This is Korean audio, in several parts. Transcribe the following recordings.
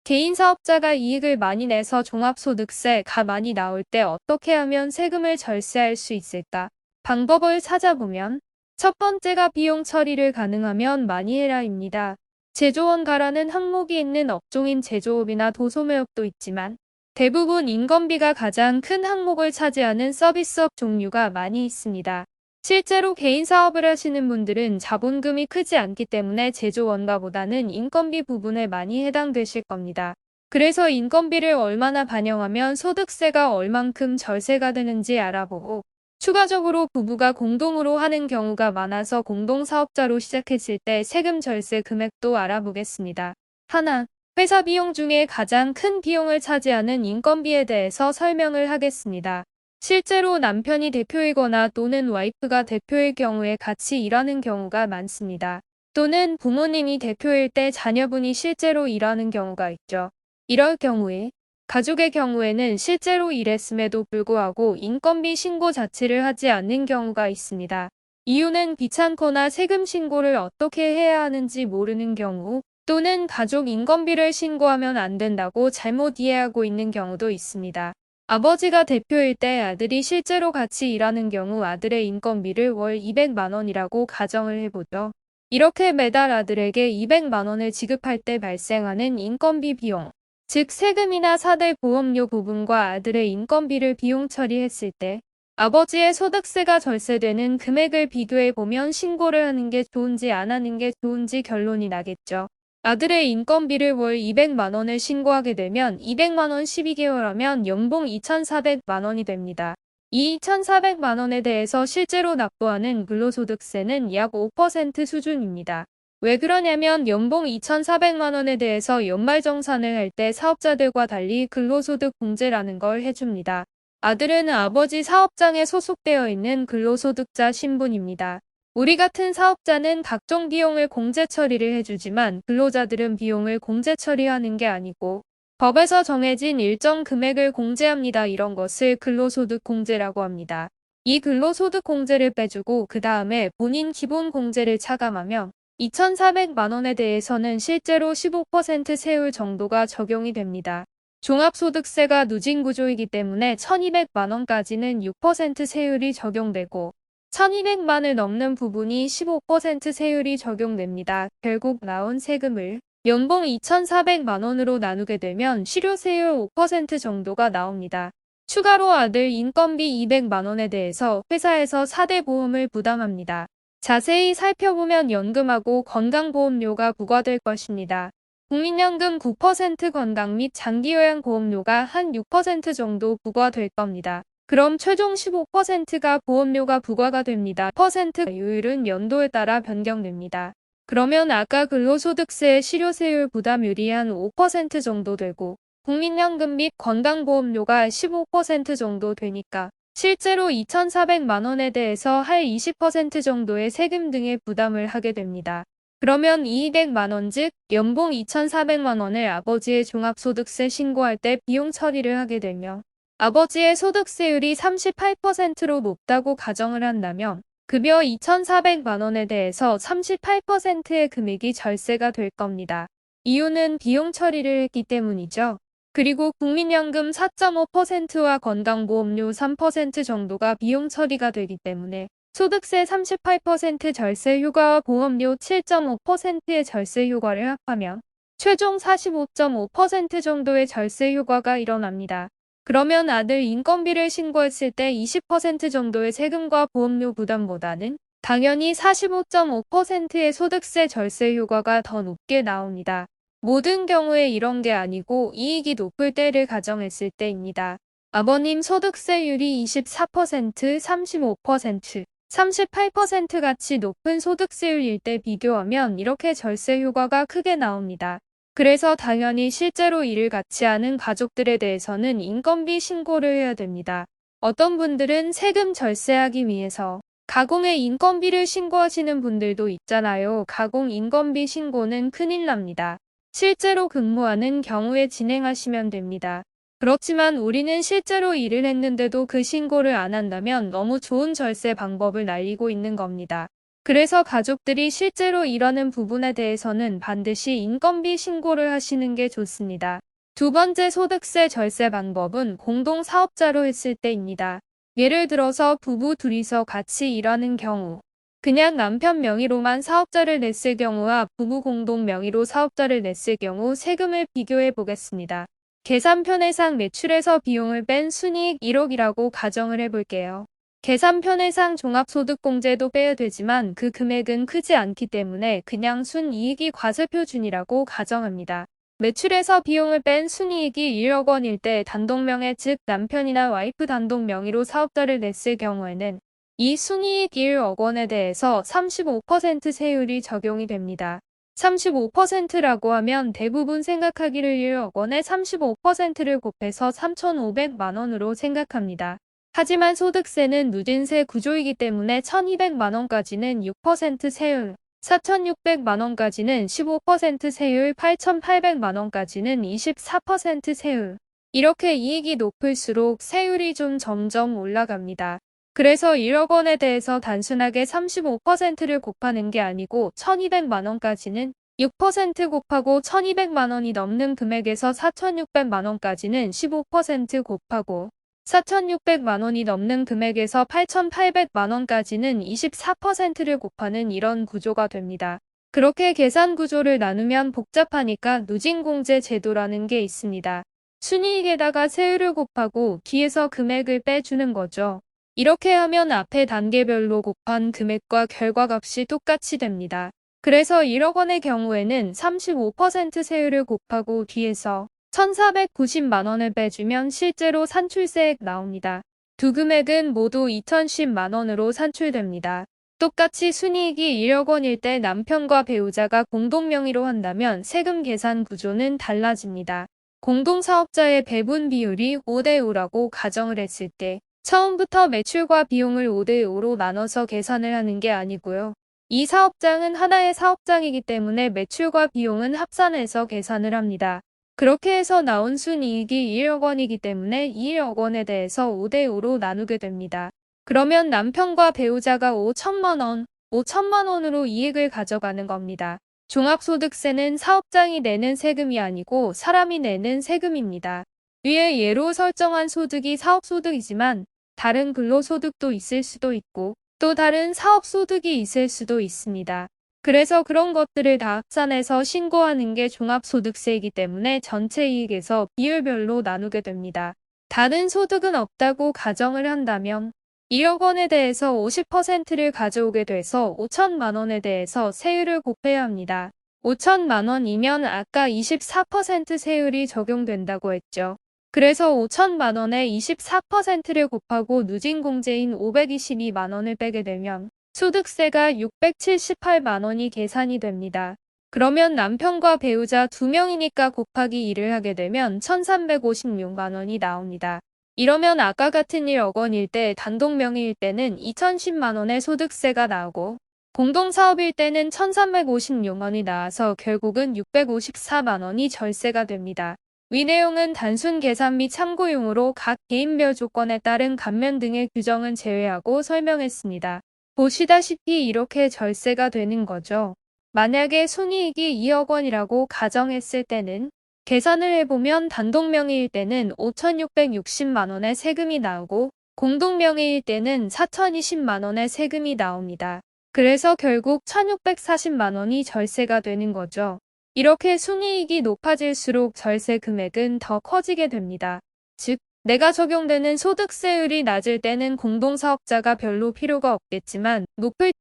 개인 사업자가 이익을 많이 내서 종합소득세가 많이 나올 때 어떻게 하면 세금을 절세할 수 있을까? 방법을 찾아보면 첫 번째가 비용 처리를 가능하면 많이 해라입니다. 제조원가라는 항목이 있는 업종인 제조업이나 도소매업도 있지만 대부분 인건비가 가장 큰 항목을 차지하는 서비스업 종류가 많이 있습니다. 실제로 개인 사업을 하시는 분들은 자본금이 크지 않기 때문에 제조원가보다는 인건비 부분에 많이 해당되실 겁니다. 그래서 인건비를 얼마나 반영하면 소득세가 얼만큼 절세가 되는지 알아보고 추가적으로 부부가 공동으로 하는 경우가 많아서 공동사업자로 시작했을 때 세금 절세 금액도 알아보겠습니다. 하나, 회사 비용 중에 가장 큰 비용을 차지하는 인건비에 대해서 설명을 하겠습니다. 실제로 남편이 대표이거나 또는 와이프가 대표일 경우에 같이 일하는 경우가 많습니다. 또는 부모님이 대표일 때 자녀분이 실제로 일하는 경우가 있죠. 이럴 경우에 가족의 경우에는 실제로 일했음에도 불구하고 인건비 신고 자체를 하지 않는 경우가 있습니다. 이유는 귀찮거나 세금 신고를 어떻게 해야 하는지 모르는 경우 또는 가족 인건비를 신고하면 안 된다고 잘못 이해하고 있는 경우도 있습니다. 아버지가 대표일 때 아들이 실제로 같이 일하는 경우 아들의 인건비를 월 200만 원이라고 가정을 해보죠. 이렇게 매달 아들에게 200만 원을 지급할 때 발생하는 인건비 비용, 즉 세금이나 사대 보험료 부분과 아들의 인건비를 비용 처리했을 때 아버지의 소득세가 절세되는 금액을 비교해보면 신고를 하는 게 좋은지 안 하는 게 좋은지 결론이 나겠죠. 아들의 인건비를 월 200만 원을 신고하게 되면 200만 원 12개월 하면 연봉 2,400만 원이 됩니다. 이 2,400만 원에 대해서 실제로 납부하는 근로소득세는 약 5% 수준입니다. 왜 그러냐면 연봉 2,400만 원에 대해서 연말정산을 할 때 사업자들과 달리 근로소득 공제라는 걸 해줍니다. 아들은 아버지 사업장에 소속되어 있는 근로소득자 신분입니다. 우리 같은 사업자는 각종 비용을 공제 처리를 해주지만 근로자들은 비용을 공제 처리하는 게 아니고 법에서 정해진 일정 금액을 공제합니다. 이런 것을 근로소득 공제라고 합니다. 이 근로소득 공제를 빼주고 그 다음에 본인 기본 공제를 차감하면 2,400만 원에 대해서는 실제로 15% 세율 정도가 적용이 됩니다. 종합소득세가 누진 구조이기 때문에 1,200만 원까지는 6% 세율이 적용되고 1,200만을 넘는 부분이 15% 세율이 적용됩니다. 결국 나온 세금을 연봉 2,400만 원으로 나누게 되면 실효세율 5% 정도가 나옵니다. 추가로 아들 인건비 200만 원에 대해서 회사에서 4대 보험을 부담합니다. 자세히 살펴보면 연금하고 건강보험료가 부과될 것입니다. 국민연금 9% 건강 및 장기요양보험료가 한 6% 정도 부과될 겁니다. 그럼 최종 15%가 보험료가 부과가 됩니다. 퍼센트 요율은 연도에 따라 변경됩니다. 그러면 아까 근로소득세의 실효세율 부담률이 한 5% 정도 되고 국민연금 및 건강보험료가 15% 정도 되니까 실제로 2,400만 원에 대해서 할 20% 정도의 세금 등의 부담을 하게 됩니다. 그러면 200만 원 즉 연봉 2,400만 원을 아버지의 종합소득세 신고할 때 비용 처리를 하게 되며 아버지의 소득세율이 38%로 높다고 가정을 한다면 급여 2,400만 원에 대해서 38%의 금액이 절세가 될 겁니다. 이유는 비용 처리를 했기 때문이죠. 그리고 국민연금 4.5%와 건강보험료 3% 정도가 비용 처리가 되기 때문에 소득세 38% 절세 효과와 보험료 7.5%의 절세 효과를 합하면 최종 45.5% 정도의 절세 효과가 일어납니다. 그러면 아들 인건비를 신고했을 때 20% 정도의 세금과 보험료 부담보다는 당연히 45.5%의 소득세 절세 효과가 더 높게 나옵니다. 모든 경우에 이런 게 아니고 이익이 높을 때를 가정했을 때입니다. 아버님 소득세율이 24%, 35%, 38% 같이 높은 소득세율일 때 비교하면 이렇게 절세 효과가 크게 나옵니다. 그래서 당연히 실제로 일을 같이 하는 가족들에 대해서는 인건비 신고를 해야 됩니다. 어떤 분들은 세금 절세하기 위해서 가공의 인건비를 신고하시는 분들도 있잖아요. 가공 인건비 신고는 큰일 납니다. 실제로 근무하는 경우에 진행하시면 됩니다. 그렇지만 우리는 실제로 일을 했는데도 그 신고를 안 한다면 너무 좋은 절세 방법을 날리고 있는 겁니다. 그래서 가족들이 실제로 이러는 부분에 대해서는 반드시 인건비 신고를 하시는 게 좋습니다. 두 번째 소득세 절세 방법은 공동사업자로 했을 때입니다. 예를 들어서 부부 둘이서 같이 일하는 경우, 그냥 남편 명의로만 사업자를 냈을 경우와 부부 공동 명의로 사업자를 냈을 경우 세금을 비교해 보겠습니다. 계산편의상 매출에서 비용을 뺀 순이익 1억이라고 가정을 해볼게요. 계산편의상 종합소득공제도 빼야 되지만 그 금액은 크지 않기 때문에 그냥 순이익이 과세표준이라고 가정합니다. 매출에서 비용을 뺀 순이익이 1억 원일 때 단독명의 즉 남편이나 와이프 단독명의로 사업자를 냈을 경우에는 이 순이익 1억 원에 대해서 35% 세율이 적용이 됩니다. 35%라고 하면 대부분 생각하기를 1억 원에 35%를 곱해서 3,500만 원으로 생각합니다. 하지만 소득세는 누진세 구조이기 때문에 1,200만 원까지는 6% 세율, 4,600만 원까지는 15% 세율, 8,800만 원까지는 24% 세율. 이렇게 이익이 높을수록 세율이 좀 점점 올라갑니다. 그래서 1억 원에 대해서 단순하게 35%를 곱하는 게 아니고 1,200만 원까지는 6% 곱하고 1,200만 원이 넘는 금액에서 4,600만 원까지는 15% 곱하고 4,600만 원이 넘는 금액에서 8,800만 원까지는 24%를 곱하는 이런 구조가 됩니다. 그렇게 계산 구조를 나누면 복잡하니까 누진공제 제도라는 게 있습니다. 순이익에다가 세율을 곱하고 뒤에서 금액을 빼주는 거죠. 이렇게 하면 앞에 단계별로 곱한 금액과 결과값이 똑같이 됩니다. 그래서 1억 원의 경우에는 35% 세율을 곱하고 뒤에서 1,490만 원을 빼주면 실제로 산출세액 나옵니다. 두 금액은 모두 2,010만 원으로 산출됩니다. 똑같이 순이익이 1억 원일 때 남편과 배우자가 공동명의로 한다면 세금 계산 구조는 달라집니다. 공동사업자의 배분 비율이 5대5라고 가정을 했을 때 처음부터 매출과 비용을 5대5로 나눠서 계산을 하는 게 아니고요. 이 사업장은 하나의 사업장이기 때문에 매출과 비용은 합산해서 계산을 합니다. 그렇게 해서 나온 순이익이 1억 원이기 때문에 1억 원에 대해서 5대5로 나누게 됩니다. 그러면 남편과 배우자가 5천만 원, 5천만 원으로 이익을 가져가는 겁니다. 종합소득세는 사업장이 내는 세금이 아니고 사람이 내는 세금입니다. 위에 예로 설정한 소득이 사업소득이지만 다른 근로소득도 있을 수도 있고 또 다른 사업소득이 있을 수도 있습니다. 그래서 그런 것들을 다 합산해서 신고하는 게 종합소득세이기 때문에 전체 이익에서 비율별로 나누게 됩니다. 다른 소득은 없다고 가정을 한다면 1억 원에 대해서 50%를 가져오게 돼서 5천만 원에 대해서 세율을 곱해야 합니다. 5천만 원이면 아까 24% 세율이 적용된다고 했죠. 그래서 5천만 원에 24%를 곱하고 누진공제인 522만 원을 빼게 되면 소득세가 678만 원이 계산이 됩니다. 그러면 남편과 배우자 2명이니까 곱하기 2를 하게 되면 1,356만 원이 나옵니다. 이러면 아까 같은 1억 원일 때 단독 명의일 때는 2,010만 원의 소득세가 나오고 공동사업일 때는 1,356원이 나와서 결국은 654만 원이 절세가 됩니다. 위 내용은 단순 계산 및 참고용으로 각 개인별 조건에 따른 감면 등의 규정은 제외하고 설명했습니다. 보시다시피 이렇게 절세가 되는 거죠. 만약에 순이익이 2억 원이라고 가정했을 때는 계산을 해보면 단독명의일 때는 5,660만 원의 세금이 나오고 공동명의일 때는 4,020만 원의 세금이 나옵니다. 그래서 결국 1,640만 원이 절세가 되는 거죠. 이렇게 순이익이 높아질수록 절세 금액은 더 커지게 됩니다. 즉, 내가 적용되는 소득세율이 낮을 때는 공동사업자가 별로 필요가 없겠지만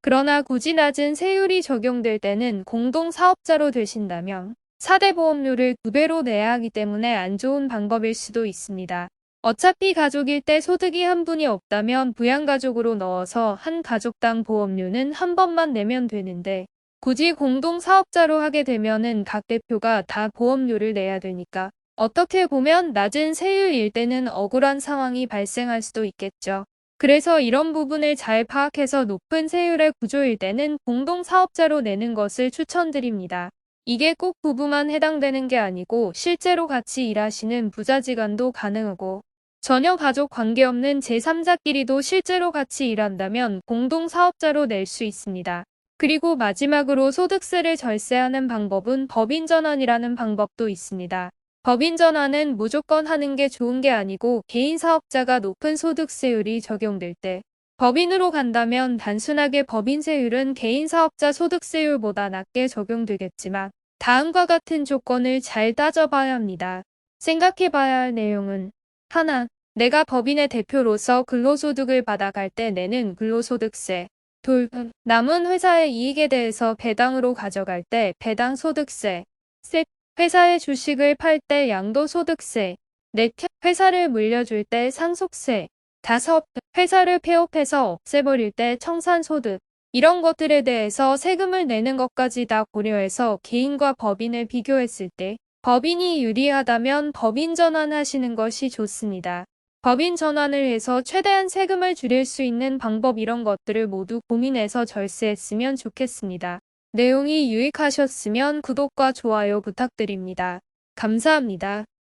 그러나 굳이 낮은 세율이 적용될 때는 공동사업자로 되신다면 4대 보험료를 2배로 내야 하기 때문에 안 좋은 방법일 수도 있습니다. 어차피 가족일 때 소득이 한 분이 없다면 부양가족으로 넣어서 한 가족당 보험료는 한 번만 내면 되는데 굳이 공동사업자로 하게 되면은 각 대표가 다 보험료를 내야 되니까 어떻게 보면 낮은 세율일 때는 억울한 상황이 발생할 수도 있겠죠. 그래서 이런 부분을 잘 파악해서 높은 세율의 구조일 때는 공동사업자로 내는 것을 추천드립니다. 이게 꼭 부부만 해당되는 게 아니고 실제로 같이 일하시는 부자지간도 가능하고 전혀 가족 관계없는 제3자끼리도 실제로 같이 일한다면 공동사업자로 낼 수 있습니다. 그리고 마지막으로 소득세를 절세하는 방법은 법인 전환이라는 방법도 있습니다. 법인 전환은 무조건 하는 게 좋은 게 아니고 개인 사업자가 높은 소득세율이 적용될 때 법인으로 간다면 단순하게 법인세율은 개인 사업자 소득세율보다 낮게 적용되겠지만 다음과 같은 조건을 잘 따져봐야 합니다. 생각해봐야 할 내용은 하나, 내가 법인의 대표로서 근로소득을 받아갈 때 내는 근로소득세. 둘, 남은 회사의 이익에 대해서 배당으로 가져갈 때 배당소득세. 셋, 회사의 주식을 팔 때 양도소득세. 넷, 회사를 물려줄 때 상속세. 다섯, 회사를 폐업해서 없애버릴 때 청산소득. 이런 것들에 대해서 세금을 내는 것까지 다 고려해서 개인과 법인을 비교했을 때 법인이 유리하다면 법인 전환하시는 것이 좋습니다. 법인 전환을 해서 최대한 세금을 줄일 수 있는 방법 이런 것들을 모두 고민해서 절세했으면 좋겠습니다. 내용이 유익하셨으면 구독과 좋아요 부탁드립니다. 감사합니다.